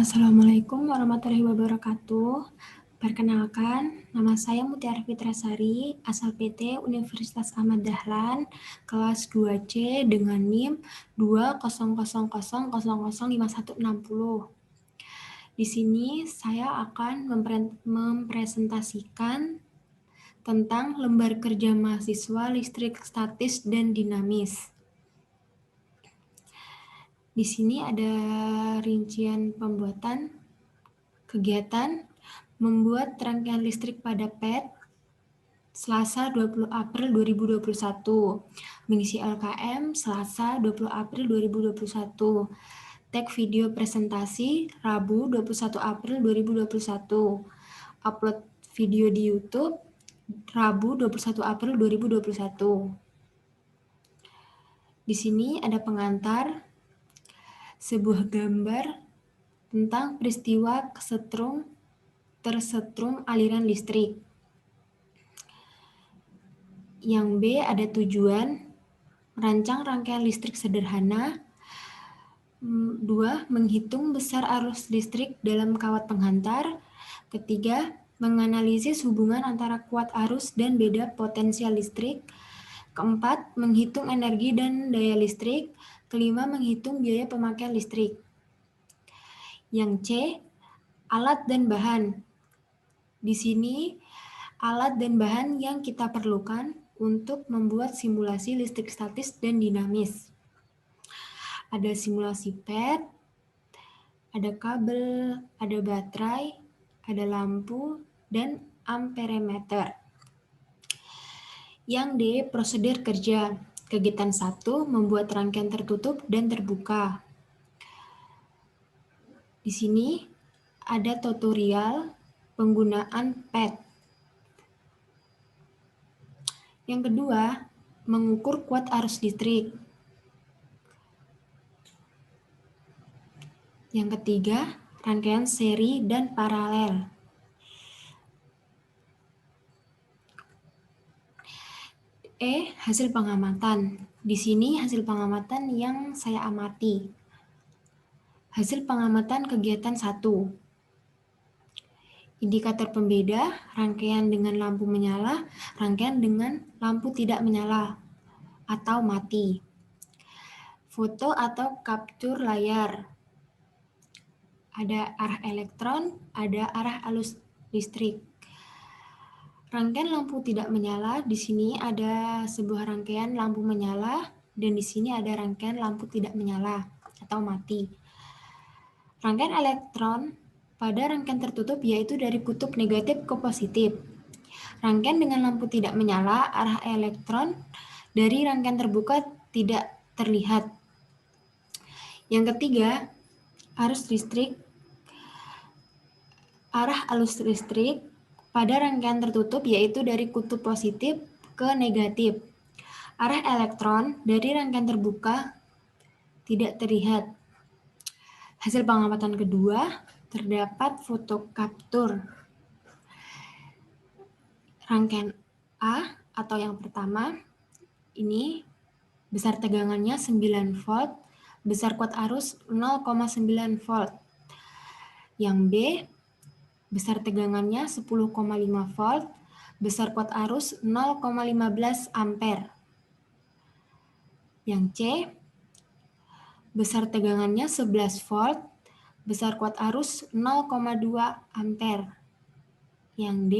Assalamualaikum warahmatullahi wabarakatuh. Perkenalkan, nama saya Mutiara Fitrasari, asal PT Universitas Ahmad Dahlan, kelas 2C dengan NIM 20000005160. Di sini saya akan mempresentasikan tentang lembar kerja mahasiswa listrik statis dan dinamis. Di sini ada rincian pembuatan kegiatan membuat rangkaian listrik pada PET Selasa 20 April 2021. Mengisi LKM Selasa 20 April 2021. Tag video presentasi Rabu 21 April 2021. Upload video di YouTube Rabu 21 April 2021. Di sini ada pengantar sebuah gambar tentang peristiwa tersetrum aliran listrik. Yang B ada tujuan, merancang rangkaian listrik sederhana. 2. Menghitung besar arus listrik dalam kawat penghantar. Ketiga, menganalisis hubungan antara kuat arus dan beda potensial listrik. Keempat, menghitung energi dan daya listrik. Kelima, menghitung biaya pemakaian listrik. Yang C, alat dan bahan. Di sini, alat dan bahan yang kita perlukan untuk membuat simulasi listrik statis dan dinamis. Ada simulasi PET, ada kabel, ada baterai, ada lampu, dan amperemeter. Yang D, prosedur kerja. Kegiatan 1, membuat rangkaian tertutup dan terbuka. Di sini ada tutorial penggunaan PET. Yang kedua, mengukur kuat arus listrik. Yang ketiga, rangkaian seri dan paralel. E, hasil pengamatan. Di sini hasil pengamatan yang saya amati. Hasil pengamatan kegiatan 1. Indikator pembeda, rangkaian dengan lampu menyala, rangkaian dengan lampu tidak menyala atau mati. Foto atau kaptur layar. Ada arah elektron, ada arah arus listrik. Rangkaian lampu tidak menyala, di sini ada sebuah rangkaian lampu menyala, dan di sini ada rangkaian lampu tidak menyala atau mati. Rangkaian elektron pada rangkaian tertutup yaitu dari kutub negatif ke positif. Rangkaian dengan lampu tidak menyala, arah elektron dari rangkaian terbuka tidak terlihat. Yang ketiga, arus listrik. Arah arus listrik pada rangkaian tertutup yaitu dari kutub positif ke negatif. Arah elektron dari rangkaian terbuka tidak terlihat. Hasil pengamatan kedua, terdapat foto kaptur. Rangkaian A atau yang pertama, ini besar tegangannya 9 volt, besar kuat arus 0,9 volt. Yang B, besar tegangannya 10,5 volt, besar kuat arus 0,15 ampere. Yang C, besar tegangannya 11 volt, besar kuat arus 0,2 ampere. Yang D,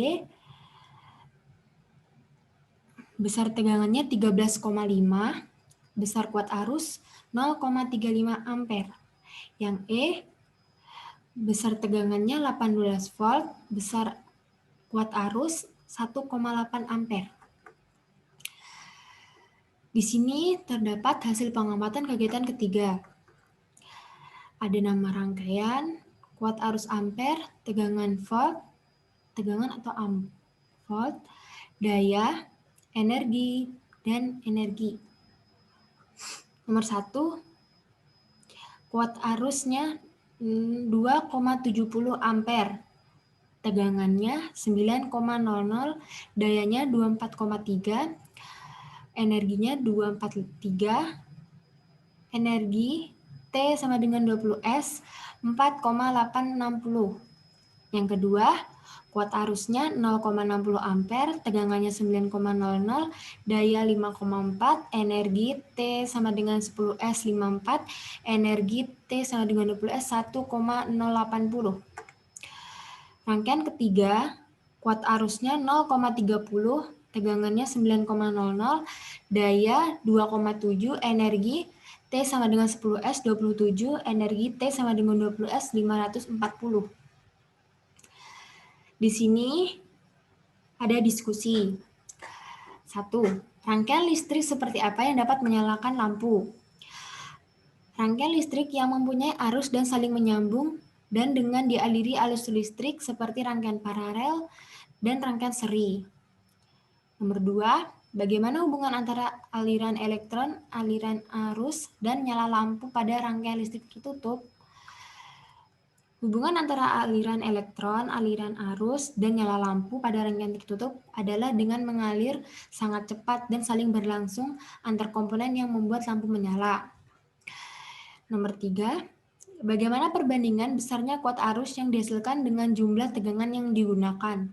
besar tegangannya 13,5, besar kuat arus 0,35 ampere. Yang E, besar tegangannya 18 volt, besar kuat arus 1,8 ampere. Di sini terdapat hasil pengamatan kegiatan ketiga. Ada nama rangkaian, kuat arus ampere, tegangan volt, tegangan atau volt, daya, energi, dan energi. Nomor 1, kuat arusnya 2,70 ampere, tegangannya 9,00, dayanya 24,3, energinya 243, energi T sama dengan 20S, 4,860. Yang kedua, kuat arusnya 0,60 ampere, tegangannya 9,00, daya 5,4, energi T sama dengan 10S 54, energi T sama dengan 20S 1,080. Rangkaian ketiga, kuat arusnya 0,30, tegangannya 9,00, daya 2,7, energi T sama dengan 10S 27, energi T sama dengan 20S 540. Di sini ada diskusi. 1. Rangkaian listrik seperti apa yang dapat menyalakan lampu? Rangkaian listrik yang mempunyai arus dan saling menyambung dan dengan dialiri arus listrik seperti rangkaian paralel dan rangkaian seri. Nomor 2. Bagaimana hubungan antara aliran elektron, aliran arus, dan nyala lampu pada rangkaian listrik tertutup? Hubungan antara aliran elektron, aliran arus, dan nyala lampu pada rangkaian tertutup adalah dengan mengalir sangat cepat dan saling berlangsung antar komponen yang membuat lampu menyala. Nomor 3, bagaimana perbandingan besarnya kuat arus yang dihasilkan dengan jumlah tegangan yang digunakan?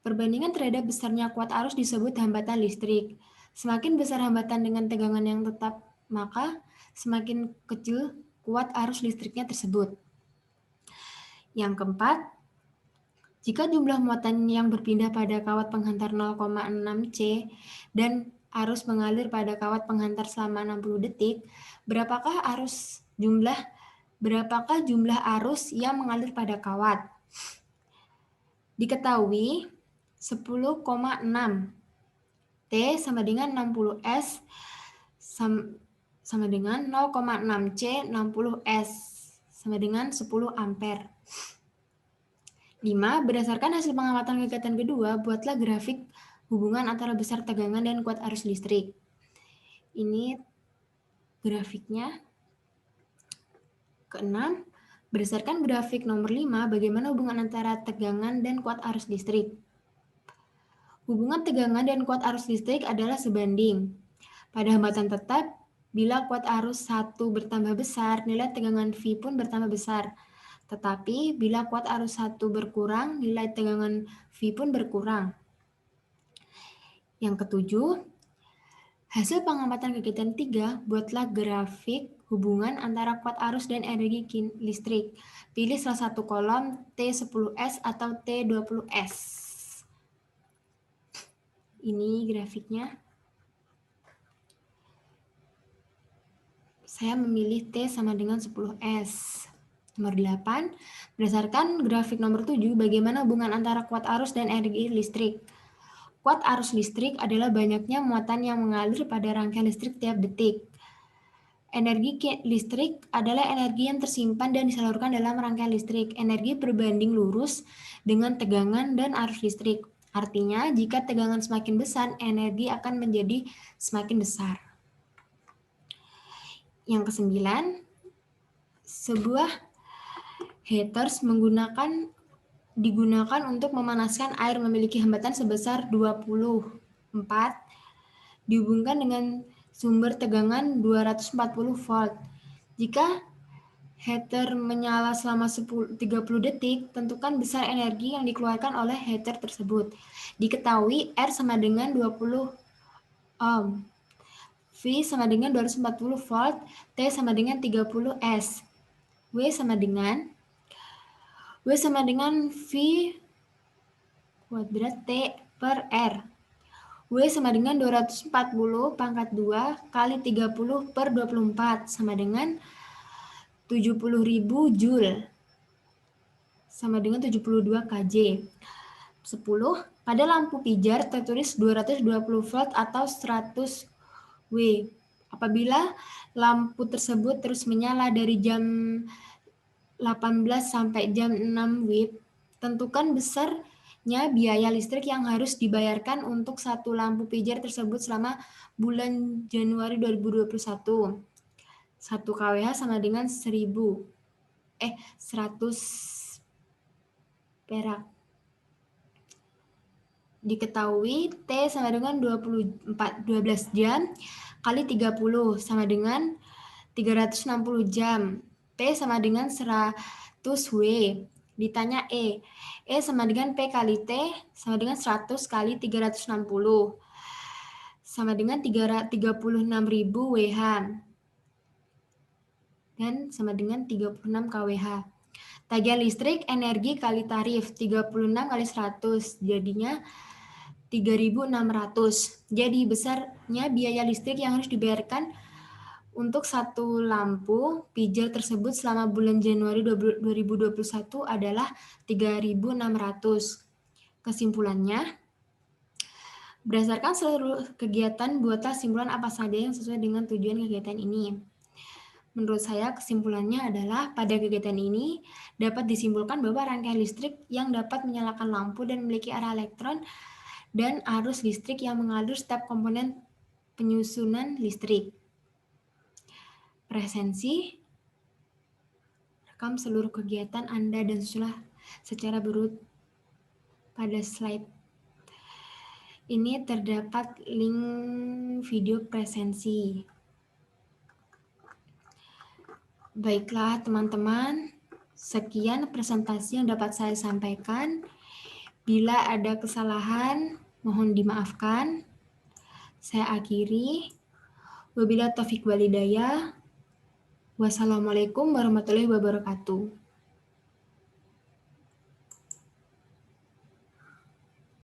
Perbandingan terhadap besarnya kuat arus disebut hambatan listrik. Semakin besar hambatan dengan tegangan yang tetap, maka semakin kecil kuat arus listriknya tersebut. Yang keempat, jika jumlah muatan yang berpindah pada kawat penghantar 0,6 C dan arus mengalir pada kawat penghantar selama 60 detik, berapakah jumlah arus yang mengalir pada kawat? Diketahui 10,6 T sama dengan 60 S sama dengan 0,6 C 60 S sama dengan 10 ampere. 5. Berdasarkan hasil pengamatan kegiatan kedua, buatlah grafik hubungan antara besar tegangan dan kuat arus listrik. Ini grafiknya. Keenam, berdasarkan grafik nomor 5, bagaimana hubungan antara tegangan dan kuat arus listrik? Hubungan tegangan dan kuat arus listrik adalah sebanding. Pada hambatan tetap, bila kuat arus 1 bertambah besar, nilai tegangan V pun bertambah besar. Tetapi bila kuat arus 1 berkurang, nilai tegangan V pun berkurang. Yang ketujuh, hasil pengamatan kegiatan 3, buatlah grafik hubungan antara kuat arus dan energi listrik. Pilih salah satu kolom T10S atau T20S. Ini grafiknya. Saya memilih T sama dengan 10S. Nomor 8, berdasarkan grafik nomor 7, bagaimana hubungan antara kuat arus dan energi listrik? Kuat arus listrik adalah banyaknya muatan yang mengalir pada rangkaian listrik tiap detik. Energi listrik adalah energi yang tersimpan dan disalurkan dalam rangkaian listrik. Energi berbanding lurus dengan tegangan dan arus listrik. Artinya, jika tegangan semakin besar, energi akan menjadi semakin besar. Yang kesembilan, sebuah heaters digunakan untuk memanaskan air memiliki hambatan sebesar 24 dihubungkan dengan sumber tegangan 240 volt. Jika heater menyala selama 30 detik, tentukan besar energi yang dikeluarkan oleh heater tersebut. Diketahui R sama dengan 20 ohm, V sama dengan 240 volt, T sama dengan 30 S. W sama dengan V kuadrat T per R. W sama dengan 240 pangkat 2 kali 30 per 24 sama dengan 70.000 Joule sama dengan 72 kJ. 10. Pada lampu pijar tertulis 220 volt atau 100 W. Apabila lampu tersebut terus menyala dari jam 18 sampai jam 6 WIB, tentukan besarnya biaya listrik yang harus dibayarkan untuk satu lampu pijar tersebut selama bulan Januari 2021. 1 kWh sama dengan 100 perak. Diketahui T sama dengan 12 jam kali 30 sama dengan 360 jam. P sama dengan 100W. Ditanya E sama dengan P kali T sama dengan 100 kali 360. Sama dengan 36.000 WH. Dan sama dengan 36 kWh. Tagihan listrik energi kali tarif 36 kali 100 jadinya 3.600. Jadi besarnya biaya listrik yang harus dibayarkan untuk satu lampu pijar tersebut selama bulan Januari 2021 adalah 3.600. Kesimpulannya, berdasarkan seluruh kegiatan, buatlah simpulan apa saja yang sesuai dengan tujuan kegiatan ini. Menurut saya kesimpulannya adalah pada kegiatan ini dapat disimpulkan bahwa rangkaian listrik yang dapat menyalakan lampu dan memiliki arah elektron dan arus listrik yang mengalir setiap komponen penyusunan listrik. Presensi, rekam seluruh kegiatan Anda dan susunlah secara berurut pada slide. Ini terdapat link video presensi. Baiklah teman-teman, sekian presentasi yang dapat saya sampaikan. Bila ada kesalahan, mohon dimaafkan. Saya akhiri. Wabillahi taufiq wal hidayah. Wassalamualaikum warahmatullahi wabarakatuh.